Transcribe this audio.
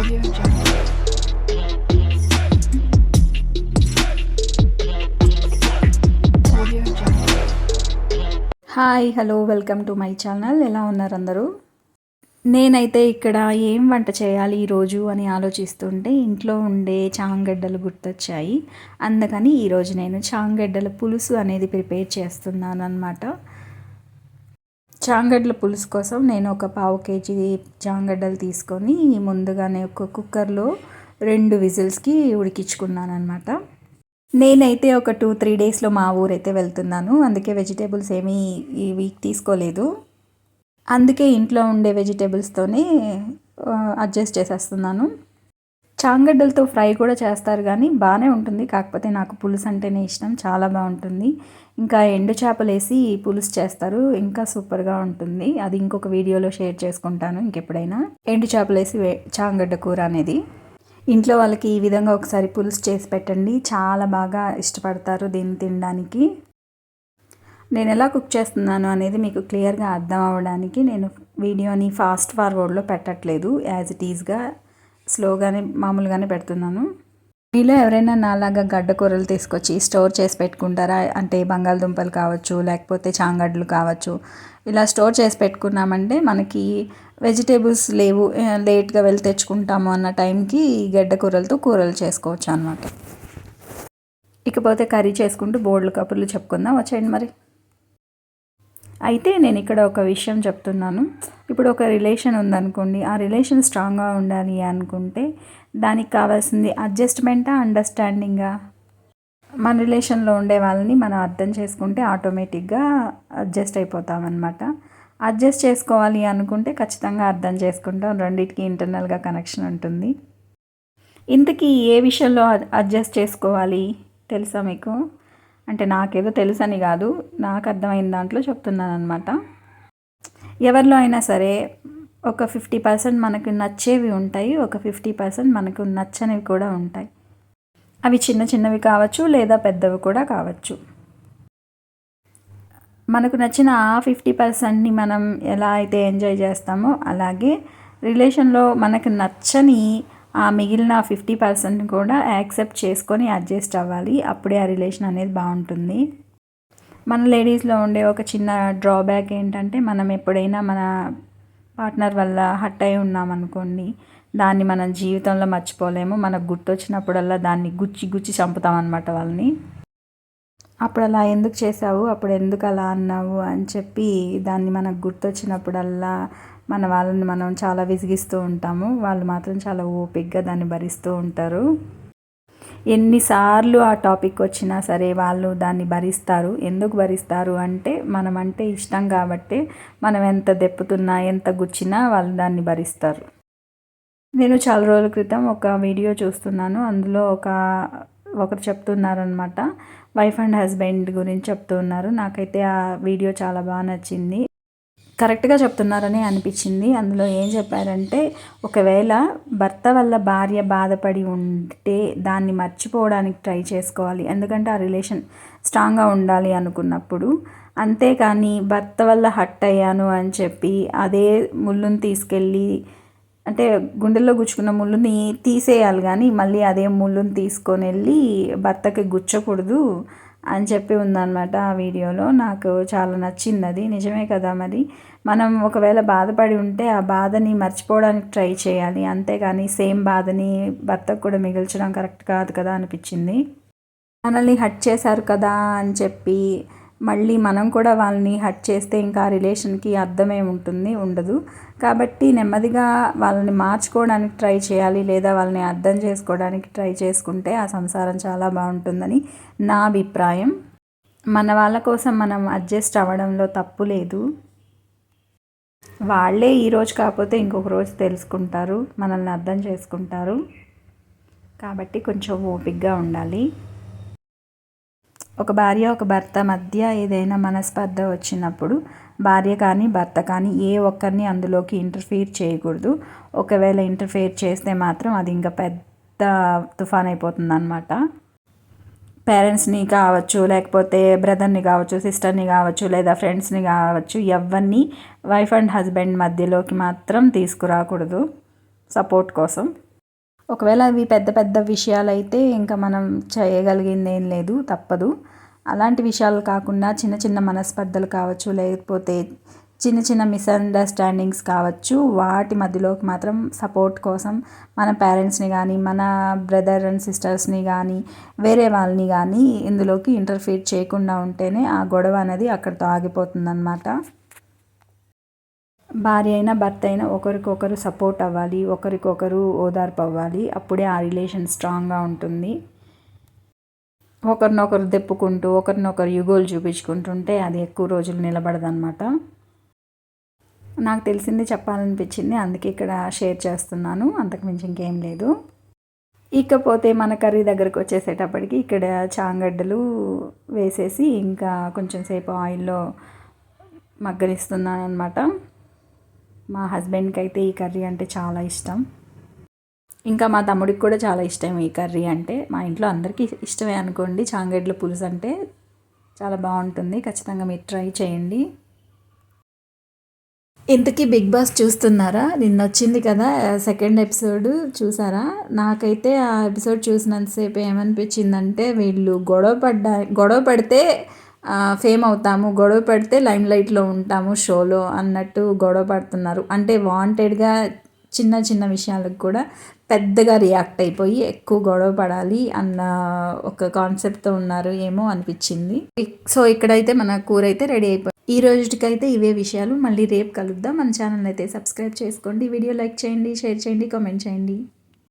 Audio Jungle. Audio Jungle. Hi hello welcome to my channel. ఎలా ఉన్నారు అందరూ? నేనైతే ఇక్కడ ఏం వంట చేయాలి ఈరోజు అని ఆలోచిస్తుంటే ఇంట్లో ఉండే చాంగడ్డలు గుర్తొచ్చాయి. అందుకని ఈరోజు నేను చాంగడ్డల పులుసు అనేది ప్రిపేర్ చేస్తున్నాను అనమాట. చాంగడ్డల పులుసు కోసం నేను ఒక పావు కేజీ చాంగడ్డలు తీసుకొని ముందుగానే ఒక కుక్కర్లో 2 విజిల్స్కి ఉడికించుకున్నాను అనమాట. నేనైతే ఒక 2-3 డేస్లో మా ఊరైతే వెళ్తున్నాను. అందుకే వెజిటేబుల్స్ ఏమీ ఈ వీక్ తీసుకోలేదు. అందుకే ఇంట్లో ఉండే వెజిటేబుల్స్తోనే అడ్జస్ట్ చేసేస్తున్నాను. చాంగడ్డలతో ఫ్రై కూడా చేస్తారు కానీ బాగానే ఉంటుంది. కాకపోతే నాకు పులుసు అంటేనే ఇష్టం, చాలా బాగుంటుంది. ఇంకా ఎండు చేపలు వేసి పులుసు చేస్తారు, ఇంకా సూపర్గా ఉంటుంది. అది ఇంకొక వీడియోలో షేర్ చేసుకుంటాను ఇంకెప్పుడైనా. ఎండు చేపలు వేసి చాంగడ్డ కూర అనేది ఇంట్లో వాళ్ళకి ఈ విధంగా ఒకసారి పులుసు చేసి పెట్టండి, చాలా బాగా ఇష్టపడతారు దీన్ని తినడానికి. నేను ఎలా కుక్ చేస్తున్నాను అనేది మీకు క్లియర్గా అర్థం అవ్వడానికి నేను వీడియోని ఫాస్ట్ ఫార్వర్డ్లో పెట్టట్లేదు, యాజ్ ఇట్ ఈజ్గా స్లోగానే మామూలుగానే పెడుతున్నాను. మీలో ఎవరైనా నాలాగా గడ్డ కూరలు తీసుకొచ్చి స్టోర్ చేసి పెట్టుకుంటారా? అంటే బంగాళదుంపలు కావచ్చు, లేకపోతే చాంగడ్డలు కావచ్చు, ఇలా స్టోర్ చేసి పెట్టుకున్నామంటే మనకి వెజిటేబుల్స్ లేవు, లేట్గా వెళ్ళి తెచ్చుకుంటాము అన్న టైంకి గడ్డ కూరలతో కూరలు చేసుకోవచ్చు అనమాట. ఇకపోతే కర్రీ చేసుకుంటూ బోర్డులు కబుర్లు చెప్పుకుందాం, వచ్చేయండి మరి. అయితే నేను ఇక్కడ ఒక విషయం చెప్తున్నాను. ఇప్పుడు ఒక రిలేషన్ ఉందనుకోండి, ఆ రిలేషన్ స్ట్రాంగ్గా ఉండాలి అనుకుంటే దానికి కావాల్సింది అడ్జస్ట్మెంటా, అండర్స్టాండింగా? మన రిలేషన్లో ఉండే వాళ్ళని మనం అర్థం చేసుకుంటే ఆటోమేటిక్గా అడ్జస్ట్ అయిపోతామన్నమాట. అడ్జస్ట్ చేసుకోవాలి అనుకుంటే ఖచ్చితంగా అర్థం చేసుకుంటాం, రెండింటికి ఇంటర్నల్గా కనెక్షన్ ఉంటుంది. ఇంతకీ ఏ విషయంలో అడ్జస్ట్ చేసుకోవాలి తెలుసా మీకు? అంటే నాకేదో తెలుసని కాదు, నాకు అర్థమైన దాంట్లో చెప్తున్నాను అనమాట. ఎవరిలో అయినా సరే ఒక 50% మనకు నచ్చేవి ఉంటాయి, ఒక 50% మనకు నచ్చనివి కూడా ఉంటాయి. అవి చిన్న చిన్నవి కావచ్చు లేదా పెద్దవి కూడా కావచ్చు. మనకు నచ్చిన ఆ 50%ని మనం ఎలా అయితే ఎంజాయ్ చేస్తామో అలాగే రిలేషన్లో మనకు నచ్చని ఆ మిగిలిన 50% కూడా యాక్సెప్ట్ చేసుకొని అడ్జస్ట్ అవ్వాలి. అప్పుడే ఆ రిలేషన్ అనేది బాగుంటుంది. మన లేడీస్లో ఉండే ఒక చిన్న డ్రాబ్యాక్ ఏంటంటే, మనం ఎప్పుడైనా మన పార్ట్నర్ వల్ల హర్ట్ అయి ఉన్నామనుకోండి, దాన్ని మనం జీవితంలో మర్చిపోలేము. మనకు గుర్తొచ్చినప్పుడల్లా దాన్ని గుచ్చి చంపుతాం అనమాట వాళ్ళని. అప్పుడు అలా ఎందుకు చేసావు, అప్పుడు ఎందుకు అలా అన్నావు అని చెప్పి దాన్ని మనకు గుర్తొచ్చినప్పుడల్లా మన వాళ్ళని మనం చాలా విసిగిస్తూ ఉంటాము. వాళ్ళు మాత్రం చాలా ఓపికగా దాన్ని భరిస్తూ ఉంటారు. ఎన్నిసార్లు ఆ టాపిక్ వచ్చినా సరే వాళ్ళు దాన్ని భరిస్తారు. ఎందుకు భరిస్తారు అంటే మనమంటే ఇష్టం కాబట్టి. మనం ఎంత దెప్పుతున్నా ఎంత గుచ్చినా వాళ్ళు దాన్ని భరిస్తారు. నేను చాలా రోజుల క్రితం ఒక వీడియో చూస్తున్నాను. అందులో ఒకరు చెప్తున్నారనమాట, వైఫ్ అండ్ హస్బెండ్ గురించి చెప్తున్నారు. నాకైతే ఆ వీడియో చాలా బాగా నచ్చింది, కరెక్ట్గా చెప్తున్నారని అనిపించింది. అందులో ఏం చెప్పారంటే, ఒకవేళ భర్త వల్ల భార్య బాధపడి ఉంటే దాన్ని మర్చిపోవడానికి ట్రై చేసుకోవాలి, ఎందుకంటే ఆ రిలేషన్ స్ట్రాంగ్గా ఉండాలి అనుకున్నప్పుడు. అంతేకాని భర్త వల్ల హర్ట్ అయ్యాను అని చెప్పి అదే ముళ్ళుని తీసుకెళ్ళి, అంటే గుండెల్లో గుచ్చుకున్న ముళ్ళుని తీసేయాలి కానీ మళ్ళీ అదే ముళ్ళుని తీసుకొని వెళ్ళి భర్తకి గుచ్చకూడదు అని చెప్పి ఉందన్నమాట ఆ వీడియోలో. నాకు చాలా నచ్చింది అది. నిజమే కదా, మరి మనం ఒకవేళ బాధపడి ఉంటే ఆ బాధని మర్చిపోవడానికి ట్రై చేయాలి, అంతేగాని సేమ్ బాధని భర్తకు కూడా మిగిల్చడం కరెక్ట్ కాదు కదా అనిపించింది. మనల్ని హర్ట్ చేశారు కదా అని చెప్పి మళ్ళీ మనం కూడా వాళ్ళని హర్ట్ చేస్తే ఇంకా ఆ రిలేషన్కి అర్థమే ఉండదు. కాబట్టి నెమ్మదిగా వాళ్ళని మార్చుకోవడానికి ట్రై చేయాలి, లేదా వాళ్ళని అర్థం చేసుకోవడానికి ట్రై చేసుకుంటే ఆ సంసారం చాలా బాగుంటుందని నా అభిప్రాయం. మన వాళ్ళ కోసం మనం అడ్జస్ట్ అవ్వడంలో తప్పు లేదు. వాళ్ళే ఈరోజు కాకపోతే ఇంకొక రోజు తెలుసుకుంటారు, మనల్ని అర్థం చేసుకుంటారు. కాబట్టి కొంచెం ఓపికగా ఉండాలి. ఒక భార్య ఒక భర్త మధ్య ఏదైనా మనస్పర్ధ వచ్చినప్పుడు భార్య కానీ భర్త కానీ ఏ ఒక్కరిని అందులోకి ఇంటర్ఫియర్ చేయకూడదు. ఒకవేళ ఇంటర్ఫియర్ చేస్తే మాత్రం అది ఇంకా పెద్ద తుఫాన్ అయిపోతుంది అన్నమాట. పేరెంట్స్ని కావచ్చు, లేకపోతే బ్రదర్ని కావచ్చు, సిస్టర్ని కావచ్చు, లేదా ఫ్రెండ్స్ని కావచ్చు, ఎవరిని వైఫ్ అండ్ హస్బెండ్ మధ్యలోకి మాత్రం తీసుకురాకూడదు సపోర్ట్ కోసం. ఒకవేళ అవి పెద్ద పెద్ద విషయాలైతే ఇంకా మనం చేయగలిగింది ఏం లేదు, తప్పదు. అలాంటి విషయాలు కాకుండా చిన్న చిన్న మనస్పర్ధలు కావచ్చు, లేకపోతే చిన్న చిన్న మిస్అండర్స్టాండింగ్స్ కావచ్చు, వాటి మధ్యలోకి మాత్రం సపోర్ట్ కోసం మన పేరెంట్స్ని కానీ, మన బ్రదర్ అండ్ సిస్టర్స్ని కానీ, వేరే వాళ్ళని కానీ ఇందులోకి ఇంటర్ఫీర్ చేయకుండా ఉంటేనే ఆ గొడవ అనేది అక్కడితో ఆగిపోతుందన్నమాట. భార్య అయినా భర్త అయినా ఒకరికొకరు సపోర్ట్ అవ్వాలి, ఒకరికొకరు ఓదార్పు అవ్వాలి. అప్పుడే ఆ రిలేషన్ స్ట్రాంగ్గా ఉంటుంది. ఒకరినొకరు దెప్పుకుంటూ ఒకరినొకరు యుగోలు చూపించుకుంటుంటే అది ఎక్కువ రోజులు నిలబడదన్నమాట. నాకు తెలిసింది చెప్పాలనిపించింది, అందుకే ఇక్కడ షేర్ చేస్తున్నాను. అంతకుమించి ఇంకేం లేదు. ఇకపోతే మన కర్రీ దగ్గరకు వచ్చేసేటప్పటికి ఇక్కడ చాంగడ్డలు వేసేసి ఇంకా కొంచెం సేపు ఆయిల్లో మగ్గనిస్తున్నాను అనమాట. మా హస్బెండ్కి అయితే ఈ కర్రీ అంటే చాలా ఇష్టం. ఇంకా మా తమ్ముడికి కూడా చాలా ఇష్టం ఈ కర్రీ అంటే. మా ఇంట్లో అందరికీ ఇష్టమే అనుకోండి. చాంగడ్ల పులుసు అంటే చాలా బాగుంటుంది. ఖచ్చితంగా మీరు ట్రై చేయండి. ఇంతకీ బిగ్ బాస్ చూస్తున్నారా? నిన్న వచ్చింది కదా సెకండ్ ఎపిసోడ్, చూసారా? నాకైతే ఆ ఎపిసోడ్ చూసినంతసేపు ఏమనిపించిందంటే, వీళ్ళు గొడవ పడితే ఫేమ్ అవుతాము, గొడవ పడితే లైమ్ లైట్లో ఉంటాము షోలో అన్నట్టు గొడవ పడుతున్నారు. అంటే వాంటెడ్గా చిన్న చిన్న విషయాలకు కూడా పెద్దగా రియాక్ట్ అయిపోయి ఎక్కువ గొడవ పడాలి అన్న ఒక కాన్సెప్ట్తో ఉన్నారు ఏమో అనిపించింది. సో ఇక్కడైతే మన కూర అయితే రెడీ అయిపోయింది. ఈ రోజుకైతే ఇవే విషయాలు. మళ్ళీ రేపు కలుద్దాం. మన ఛానల్ అయితే సబ్స్క్రైబ్ చేసుకోండి, వీడియో లైక్ చేయండి, షేర్ చేయండి, కామెంట్ చేయండి.